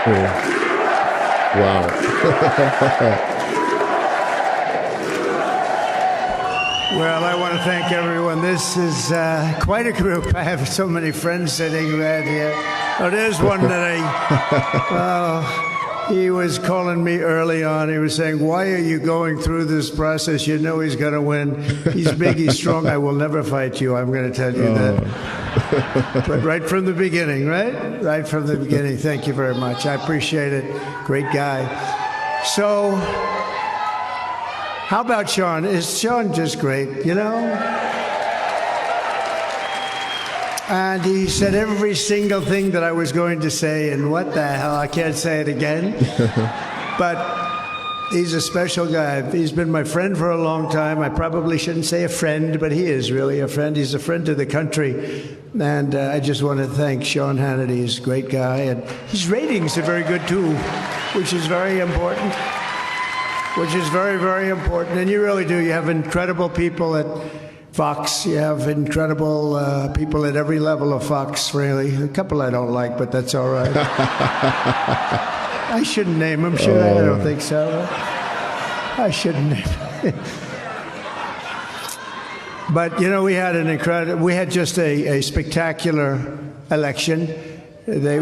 Wow. Well, I want to thank everyone. This is quite a group. I have so many friends sitting right here. Oh, there's one that he was calling me early on. He was saying, why are you going through this process? You know he's going to win. He's big, he's strong. I will never fight you. I'm going to tell you that. But right from the beginning, right? Right from the beginning. Thank you very much. I appreciate it. Great guy. So, how about Sean? Is Sean just great, you know? And he said every single thing that I was going to say, and what the hell, I can't say it again. But he's a special guy. He's been my friend for a long time. I probably shouldn't say a friend, but he is really a friend. He's a friend to the country. And I just want to thank Sean Hannity. He's a great guy. And his ratings are very good, too, which is very important. Which is very, very important. And you really do. You have incredible people at Fox. You have incredible people at every level of Fox, really. A couple I don't like, but that's all right. I shouldn't name them, should I? I don't think so. I shouldn't name them. But, you know, we had just a spectacular election. They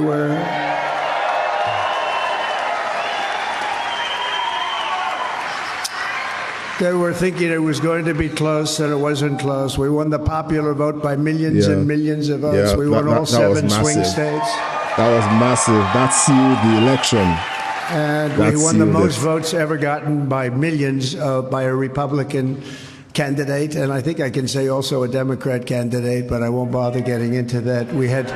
were thinking it was going to be close, and it wasn't close. We won the popular vote by millions and millions of votes. We won all 7 swing states. That was massive. That sealed the election. And we won the most votes ever gotten by millions by a Republican candidate, and I think I can say also a Democrat candidate, but I won't bother getting into that. We had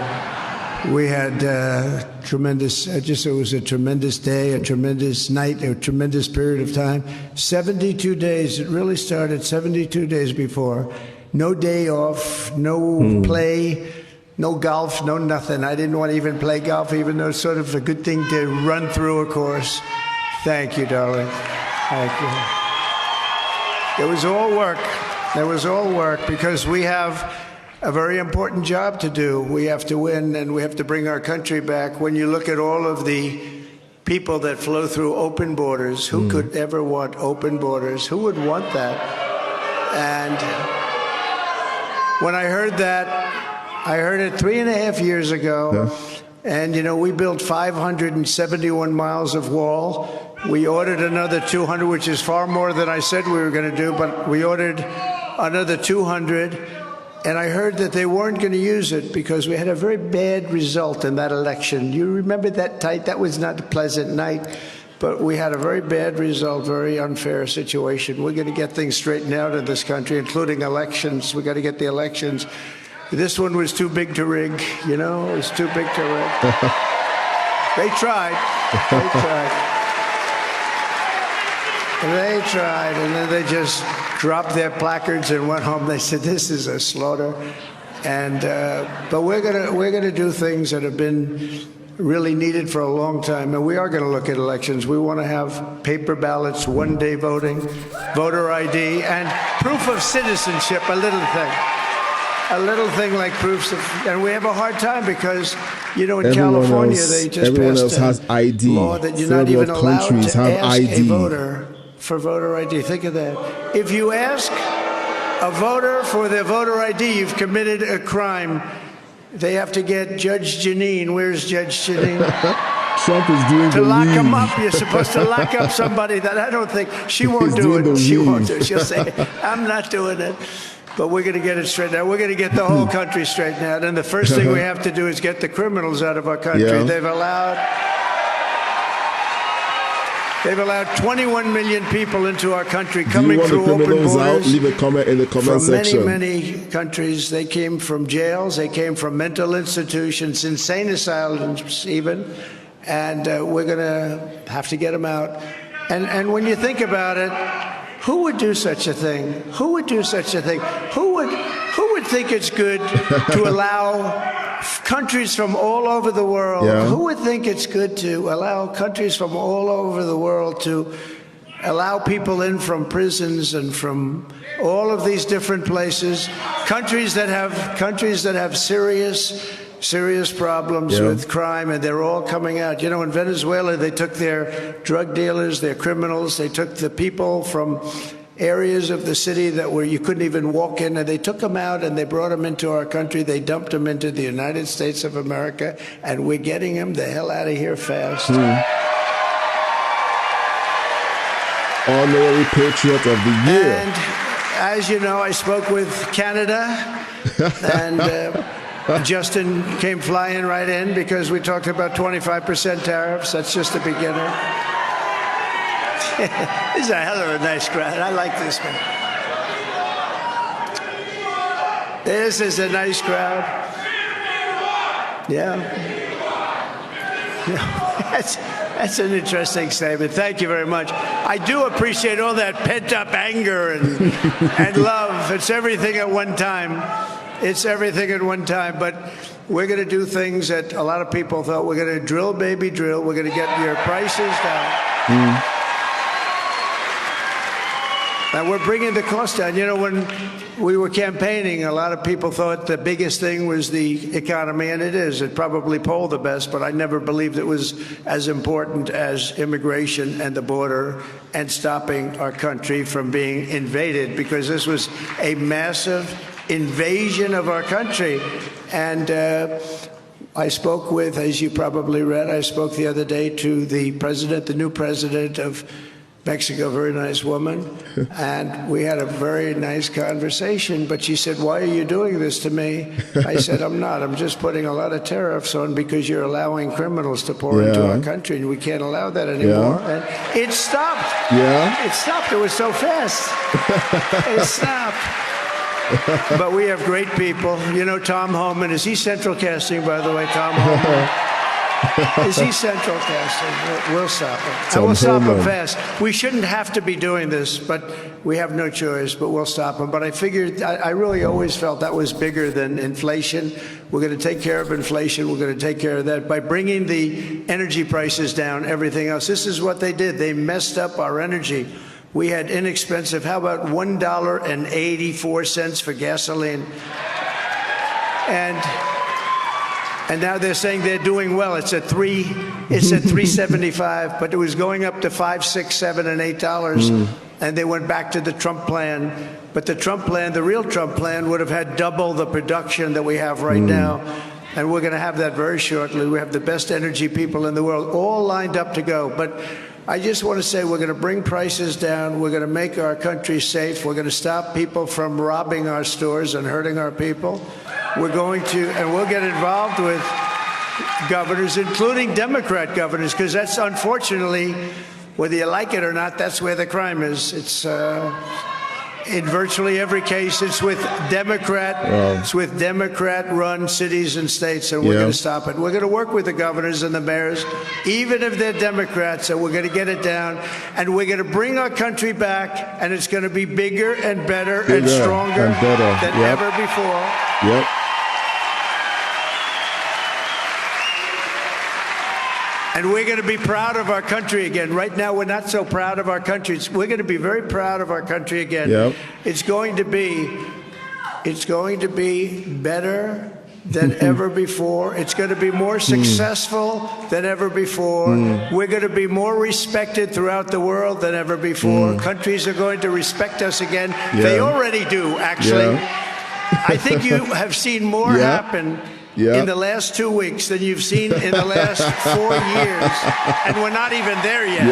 tremendous, it was a tremendous day, a tremendous night, a tremendous period of time. 72 days, it really started 72 days before. No day off, no play, no golf, no nothing. I didn't want to even play golf, even though it's sort of a good thing to run through a course. Thank you, darling. Thank you. It was all work. It was all work because we have a very important job to do. We have to win, and we have to bring our country back. When you look at all of the people that flow through open borders, who could ever want open borders? Who would want that? And when I heard that, I heard it 3.5 years ago. And, you know, we built 571 miles of wall. We ordered another 200, which is far more than I said we were going to do, but we ordered another 200. And I heard that they weren't going to use it because we had a very bad result in that election. You remember that night? That was not a pleasant night, but we had a very bad result, very unfair situation. We're going to get things straightened out in this country, including elections. We got to get the elections. This one was too big to rig, you know? It was too big to rig. They tried. They tried. They tried, and then they just dropped their placards and went home. They said, "This is a slaughter," and but we're gonna do things that have been really needed for a long time, and we are going to look at elections. We want to have paper ballots, one-day voting, voter ID, and proof of citizenship. A little thing like proofs of, and we have a hard time because, you know, in California they just passed a law that you're not even allowed to ask a voter for voter ID. Think of that. If you ask a voter for their voter ID, you've committed a crime. They have to get Judge Janine. Where's Judge Janine? Trump is doing to lock him up. You're supposed to lock up somebody that I don't think she won't do it. She won't do it. She'll say, "I'm not doing it." But we're going to get it straightened out. We're going to get the whole country straightened out. And the first thing we have to do is get the criminals out of our country. Yeah. They've allowed 21 million people into our country coming through open borders. Leave a comment in the comment section. From many countries. They came from jails. They came from mental institutions, insane asylums even. And we're going to have to get them out. And when you think about it, who would do such a thing? Who would do such a thing? Who would think it's good to allow countries from all over the world? Yeah. Who would think it's good to allow countries from all over the world to allow people in from prisons and from all of these different places? Countries that have serious serious problems with crime, and they're all coming out. You know, in Venezuela, they took their drug dealers, their criminals, they took the people from areas of the city that where you couldn't even walk in, and they took them out and they brought them into our country. They dumped them into the United States of America, and we're getting them the hell out of here fast. Honorary Patriot of the Year. And as you know, I spoke with Canada, and Justin came flying right in because we talked about 25% tariffs. That's just a beginner. This is a hell of a nice crowd. I like this one. This is a nice crowd. Yeah. That's an interesting statement. Thank you very much. I do appreciate all that pent-up anger and love. It's everything at one time. It's everything at one time. But we're going to do things that a lot of people thought. We're going to drill, baby, drill. We're going to get your prices down. And we're bringing the cost down. You know, when we were campaigning, a lot of people thought the biggest thing was the economy, and it is. It probably polled the best, but I never believed it was as important as immigration and the border and stopping our country from being invaded, because this was a massive invasion of our country. And I spoke with, as you probably read, I spoke the other day to the president, the new president of Mexico, a very nice woman, and we had a very nice conversation, but she said, "Why are you doing this to me?" I said, "I'm not. I'm just putting a lot of tariffs on because you're allowing criminals to pour into our country, and we can't allow that anymore." And it stopped. It stopped. It was so fast. It stopped. But we have great people. You know, Tom Homan. Is he Central Casting, by the way, Tom Homan? Is he Central Casting? We'll stop him. And we'll stop him fast. We shouldn't have to be doing this, but we have no choice, but we'll stop him. But I figured, I really always felt that was bigger than inflation. We're going to take care of inflation. We're going to take care of that by bringing the energy prices down, everything else. This is what they did. They messed up our energy. We had inexpensive, how about $1.84 for gasoline? And now they're saying they're doing well. It's at $3.75, but it was going up to $5, $6, $7, and $8. And they went back to the Trump plan. But the Trump plan, the real Trump plan, would have had double the production that we have right now. And we're going to have that very shortly. We have the best energy people in the world all lined up to go. But I just want to say we're going to bring prices down. We're going to make our country safe. We're going to stop people from robbing our stores and hurting our people. We're going to, and we'll get involved with governors, including Democrat governors, because that's unfortunately, whether you like it or not, that's where the crime is. It's in virtually every case, it's with Democrat-run cities and states, and we're going to stop it. We're going to work with the governors and the mayors, even if they're Democrats, and we're going to get it down, and we're going to bring our country back, and it's going to be bigger and better and stronger than ever before. And we're going to be proud of our country again. Right now, we're not so proud of our country. We're going to be very proud of our country again. It's going to be better than ever before. It's going to be more successful than ever before. We're going to be more respected throughout the world than ever before. Countries are going to respect us again. They already do, actually. I think you have seen more happen in the last 2 weeks than you've seen in the last 4 years. And we're not even there yet.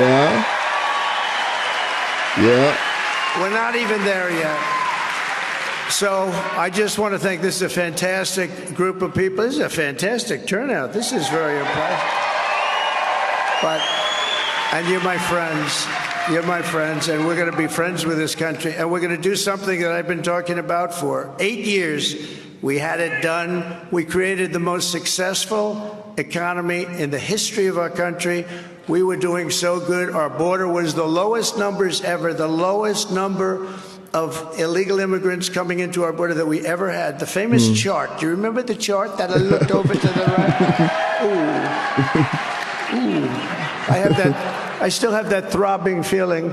We're not even there yet. So I just want to thank, this is a fantastic group of people. This is a fantastic turnout. This is very impressive. And you're my friends. You're my friends, and we're going to be friends with this country. And we're going to do something that I've been talking about for 8 years. We had it done. We created the most successful economy in the history of our country. We were doing so good. Our border was the lowest numbers ever, the lowest number of illegal immigrants coming into our border that we ever had. The famous chart. Do you remember the chart that I looked over to the right? I have that. I still have that throbbing feeling.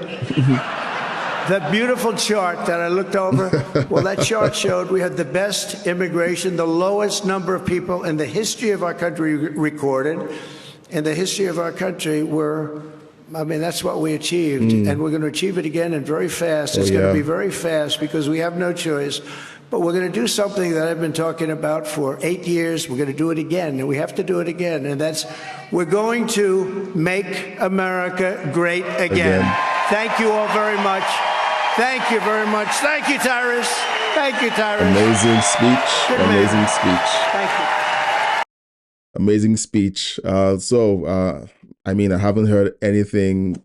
the beautiful chart that I looked over, well, that chart showed we had the best immigration, the lowest number of people in the history of our country recorded. In the history of our country, that's what we achieved. And we're going to achieve it again and very fast. It's going to be very fast because we have no choice. But we're going to do something that I've been talking about for 8 years. We're going to do it again, and we have to do it again. And that's, we're going to make America great again. Thank you all very much. Thank you very much. Thank you, Tyrus. Thank you, Tyrus. Amazing speech. Good Amazing man. speech. Thank you. Amazing speech. I haven't heard anything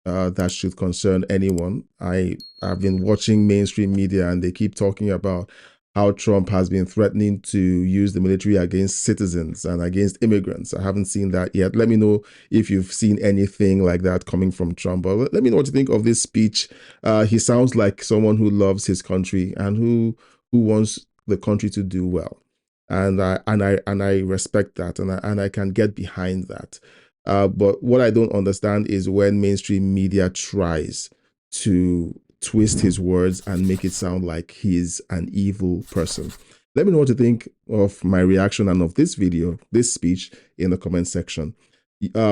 that should concern anyone. I've been watching mainstream media and they keep talking about how Trump has been threatening to use the military against citizens and against immigrants. I haven't seen that yet. Let me know if you've seen anything like that coming from Trump. But let me know what you think of this speech. He sounds like someone who loves his country and who wants the country to do well. And I respect that, and I can get behind that. But what I don't understand is when mainstream media tries to twist his words and make it sound like he's an evil person. Let me know what you think of my reaction and of this video, this speech, in the comment section.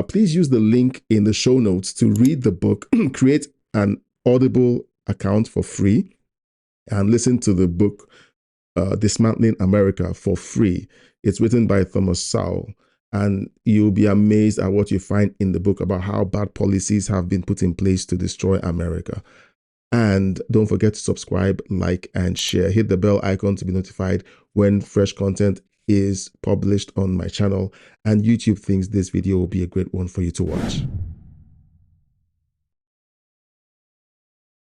Please use the link in the show notes to read the book, create an Audible account for free, and listen to the book Dismantling America for free. It's written by Thomas Sowell. And you'll be amazed at what you find in the book about how bad policies have been put in place to destroy America. And don't forget to subscribe, like, and share. Hit the bell icon to be notified when fresh content is published on my channel. And YouTube thinks this video will be a great one for you to watch.